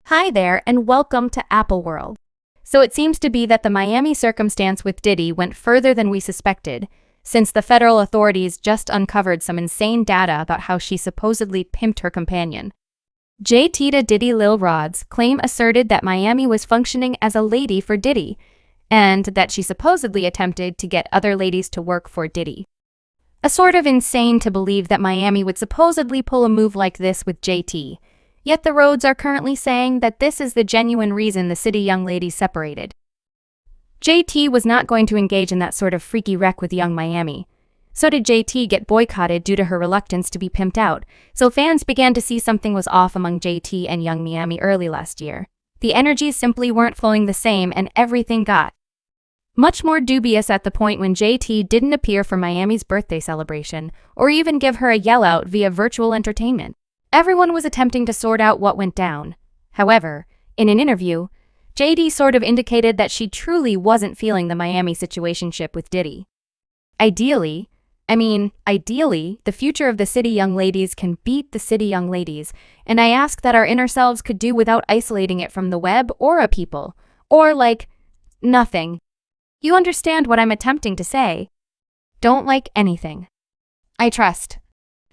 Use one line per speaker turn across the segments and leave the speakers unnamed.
Hi there, and welcome to Apple World. So it seems to be that the Miami circumstance with Diddy went further than we suspected, since the federal authorities just uncovered some insane data about how she supposedly pimped her companion. JT to Diddy Lil Rod's claim asserted that Miami was functioning as a lady for Diddy, and that she supposedly attempted to get other ladies to work for Diddy. A sort of insane to believe that Miami would supposedly pull a move like this with JT. Yet the Rhodes are currently saying that this is the genuine reason the city young ladies separated. JT was not going to engage in that sort of freaky wreck with young Miami. So did JT get boycotted due to her reluctance to be pimped out, so fans began to see something was off among JT and young Miami early last year. The energies simply weren't flowing the same and everything got much more dubious at the point when JT didn't appear for Miami's birthday celebration, or even give her a yell-out via virtual entertainment. Everyone was attempting to sort out what went down. However, in an interview, JD sort of indicated that she truly wasn't feeling the Miami situationship with Diddy. Ideally, the future of the city young ladies can beat the city young ladies, and I ask that our inner selves could do without isolating it from the web or a people, or nothing. You understand what I'm attempting to say? Don't like anything. I trust.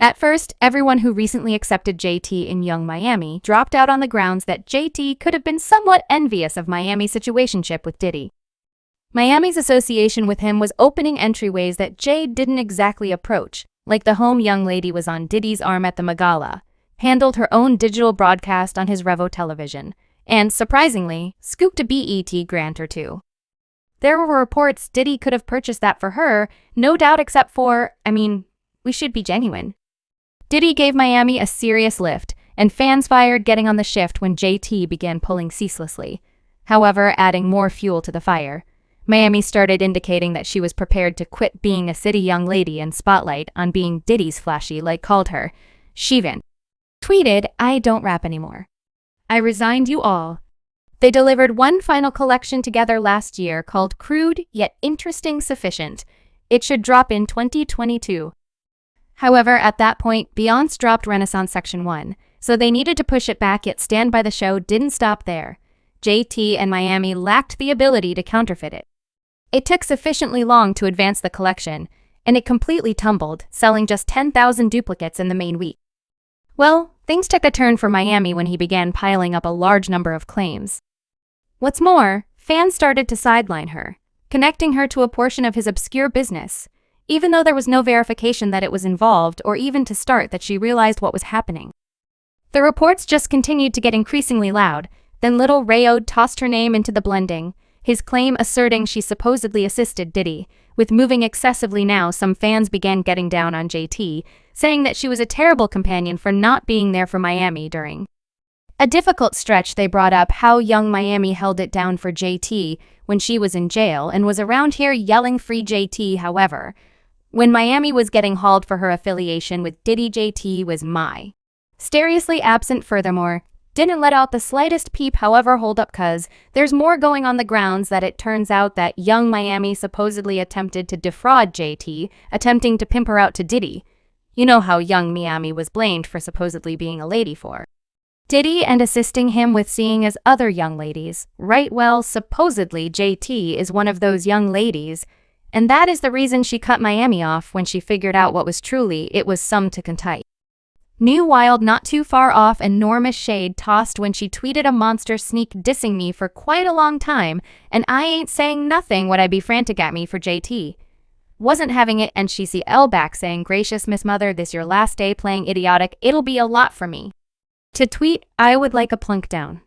At first, everyone who recently accepted JT in young Miami dropped out on the grounds that JT could have been somewhat envious of Miami's situationship with Diddy. Miami's association with him was opening entryways that Jade didn't exactly approach, like the home young lady was on Diddy's arm at the Megala, handled her own digital broadcast on his Revo television, and, surprisingly, scooped a BET grant or two. There were reports Diddy could have purchased that for her, no doubt except for, we should be genuine. Diddy gave Miami a serious lift, and fans fired getting on the shift when JT began pulling ceaselessly. However, adding more fuel to the fire, Miami started indicating that she was prepared to quit being a city young lady and spotlight on being Diddy's flashy, called her. She even tweeted, "I don't rap anymore. I resigned you all." They delivered one final collection together last year called Crude Yet Interesting Sufficient. It should drop in 2022. However, at that point, Beyonce dropped Renaissance Section 1, so they needed to push it back, yet Stand By the Show didn't stop there. JT and Miami lacked the ability to counterfeit it. It took sufficiently long to advance the collection, and it completely tumbled, selling just 10,000 duplicates in the main week. Well, things took a turn for Miami when he began piling up a large number of claims. What's more, fans started to sideline her, connecting her to a portion of his obscure business, even though there was no verification that it was involved or even to start that she realized what was happening. The reports just continued to get increasingly loud, then Lil Rod tossed her name into the blending, his claim asserting she supposedly assisted Diddy. With moving excessively now, some fans began getting down on JT, saying that she was a terrible companion for not being there for Miami during a difficult stretch. They brought up how young Miami held it down for JT when she was in jail and was around here yelling "Free JT." However, when Miami was getting hauled for her affiliation with Diddy, JT was mysteriously absent. Furthermore, didn't let out the slightest peep. However, hold up, cuz there's more going on the grounds that it turns out that young Miami supposedly attempted to defraud JT, attempting to pimp her out to Diddy. You know how young Miami was blamed for supposedly being a lady for Diddy and assisting him with seeing as other young ladies, right? Well, supposedly JT is one of those young ladies, and that is the reason she cut Miami off when she figured out what was truly it was some to contight. New wild not too far off, enormous shade tossed when she tweeted a monster sneak dissing me for quite a long time, and I ain't saying nothing would I be frantic at me for JT. Wasn't having it, and she see L back saying, "Gracious Miss Mother, this your last day playing idiotic, it'll be a lot for me to tweet, I would like a plunk down.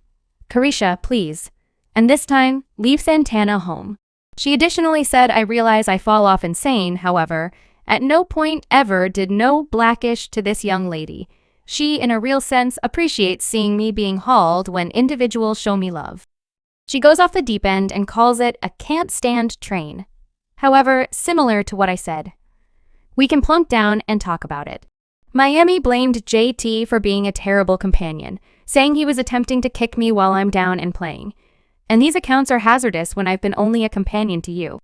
Carisha, please. And this time, leave Santana home." She additionally said, "I realize I fall off insane, however, at no point ever did no blackish to this young lady. She, in a real sense, appreciates seeing me being hauled when individuals show me love." She goes off the deep end and calls it a can't stand train. However, similar to what I said, we can plunk down and talk about it. Miami blamed JT for being a terrible companion, saying he was attempting to kick me while I'm down and playing. And these accounts are hazardous when I've been only a companion to you.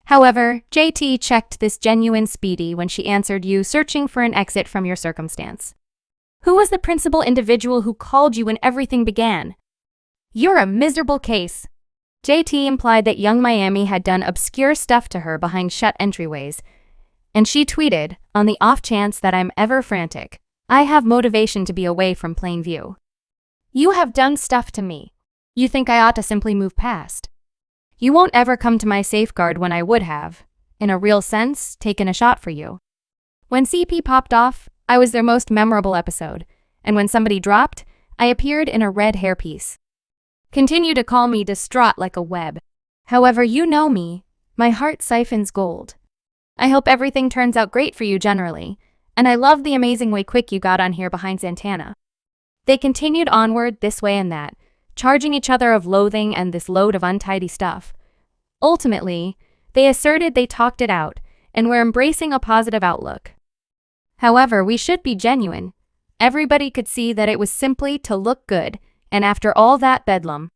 However, JT checked this genuine speedy when she answered you searching for an exit from your circumstance. Who was the principal individual who called you when everything began? You're a miserable case. JT implied that Young Miami had done obscure stuff to her behind shut entryways, and she tweeted, on the off chance that I'm ever frantic, I have motivation to be away from plain view. You have done stuff to me. You think I ought to simply move past? You won't ever come to my safeguard when I would have, in a real sense, taken a shot for you. When CP popped off, I was their most memorable episode, and when somebody dropped, I appeared in a red hairpiece. Continue to call me distraught like a web. However, you know me, my heart siphons gold. I hope everything turns out great for you generally, and I love the amazing way quick you got on here behind Santana. They continued onward this way and that, charging each other of loathing and this load of untidy stuff. Ultimately, they asserted they talked it out and were embracing a positive outlook. However, we should be genuine. Everybody could see that it was simply to look good, and after all that bedlam,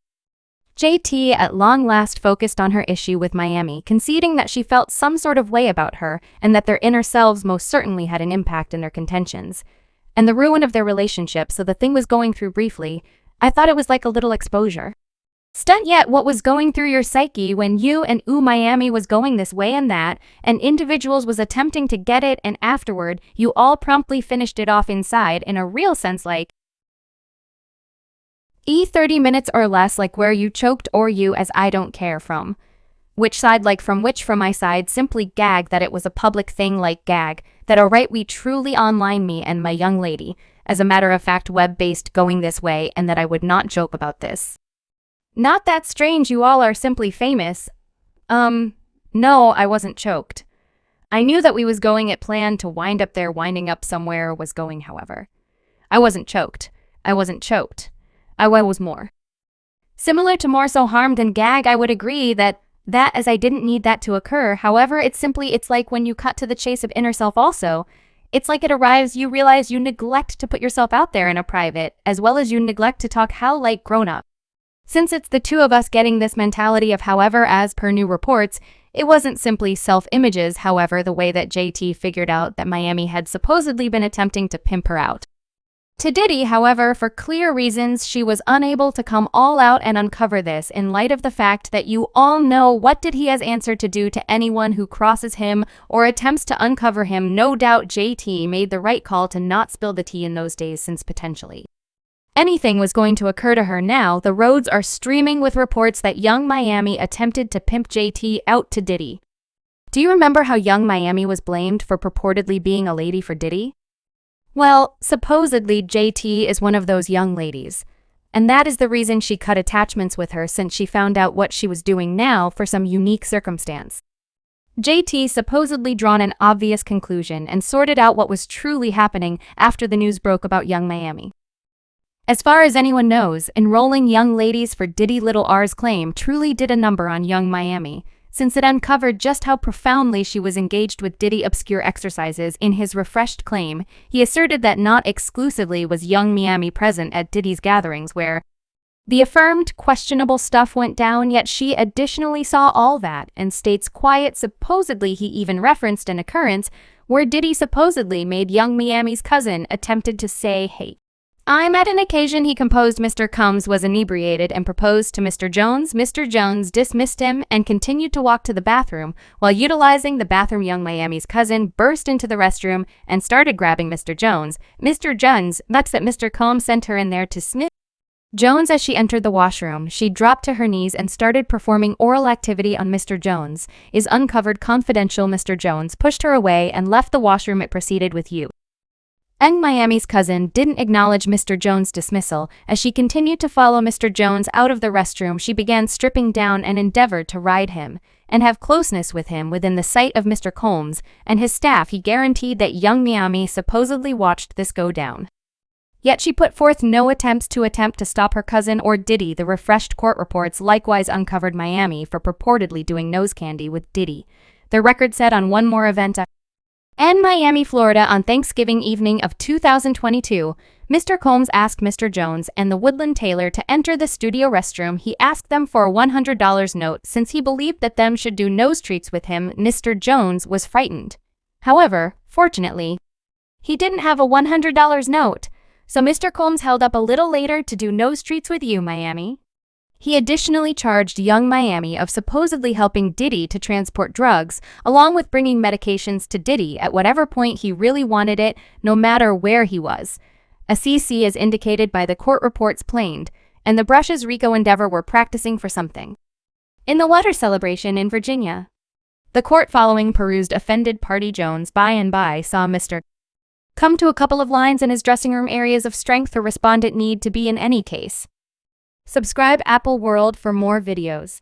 JT at long last focused on her issue with Miami, conceding that she felt some sort of way about her and that their inner selves most certainly had an impact in their contentions and the ruin of their relationship. So the thing was going through briefly. I thought it was like a little exposure stunt. Yet what was going through your psyche when you and Miami was going this way and that, and individuals was attempting to get it, and afterward you all promptly finished it off inside in a real sense, like 30 minutes or less, like where you choked or you as I don't care from which side, like from which, from my side, simply gag that it was a public thing, like gag that alright, we truly online, me and my young lady, as a matter of fact web-based going this way, and that I would not joke about this. Not that strange, you all are simply famous. No, I wasn't choked. I knew that we was going it planned to wind up there, winding up somewhere was going, however. I wasn't choked. I wasn't choked. I was more similar to more so harmed than gag. I would agree that as I didn't need that to occur. However, it's like when you cut to the chase of inner self also, it's like it arrives, you realize you neglect to put yourself out there in a private, as well as you neglect to talk how like grown up. Since it's the two of us getting this mentality of, however, as per new reports, it wasn't simply self-images, however, the way that JT figured out that Miami had supposedly been attempting to pimp her out. To Diddy, however, for clear reasons, she was unable to come all out and uncover this in light of the fact that you all know what did he has answered to do to anyone who crosses him or attempts to uncover him. No doubt JT made the right call to not spill the tea in those days, since potentially anything was going to occur to her. Now, the roads are streaming with reports that Young Miami attempted to pimp JT out to Diddy. Do you remember how Young Miami was blamed for purportedly being a lady for Diddy? Well, supposedly JT is one of those young ladies, and that is the reason she cut attachments with her, since she found out what she was doing now for some unique circumstance. JT supposedly drawn an obvious conclusion and sorted out what was truly happening after the news broke about Young Miami. As far as anyone knows, enrolling young ladies for Diddy Lil R's claim truly did a number on Young Miami, since it uncovered just how profoundly she was engaged with Diddy obscure exercises. In his refreshed claim, he asserted that not exclusively was Young Miami present at Diddy's gatherings where the affirmed questionable stuff went down, yet she additionally saw all that, and states quiet. Supposedly he even referenced an occurrence where Diddy supposedly made Young Miami's cousin attempted to say, hey, I'm at an occasion he composed Mr. Combs was inebriated and proposed to Mr. Jones. Mr. Jones dismissed him and continued to walk to the bathroom. While utilizing the bathroom, Young Miami's cousin burst into the restroom and started grabbing Mr. Jones. Mr. Jones, that's that Mr. Combs sent her in there to smith Jones. As she entered the washroom, she dropped to her knees and started performing oral activity on Mr. Jones. Is uncovered confidential. Mr. Jones pushed her away and left the washroom. It proceeded with you. Young Miami's cousin didn't acknowledge Mr. Jones' dismissal. As she continued to follow Mr. Jones out of the restroom, she began stripping down and endeavored to ride him and have closeness with him within the sight of Mr. Combs and his staff. He guaranteed that Young Miami supposedly watched this go down. Yet she put forth no attempts to stop her cousin or Diddy. The refreshed court reports likewise uncovered Miami for purportedly doing nose candy with Diddy. The record said on one more event in Miami, Florida on Thanksgiving evening of 2022, Mr. Combs asked Mr. Jones and the Woodland Taylor to enter the studio restroom. He asked them for a $100 note since he believed that them should do nose treats with him. Mr. Jones was frightened. However, fortunately, he didn't have a $100 note, so Mr. Combs held up a little later to do nose treats with you, Miami. He additionally charged Young Miami of supposedly helping Diddy to transport drugs, along with bringing medications to Diddy at whatever point he really wanted it, no matter where he was. A CC as indicated by the court reports planed, and the Brush's RICO endeavor were practicing for something. In the water celebration in Virginia, the court following perused offended party Jones by and by saw Mr. come to a couple of lines in his dressing room areas of strength for respondent need to be in any case. Subscribe Apple World for more videos.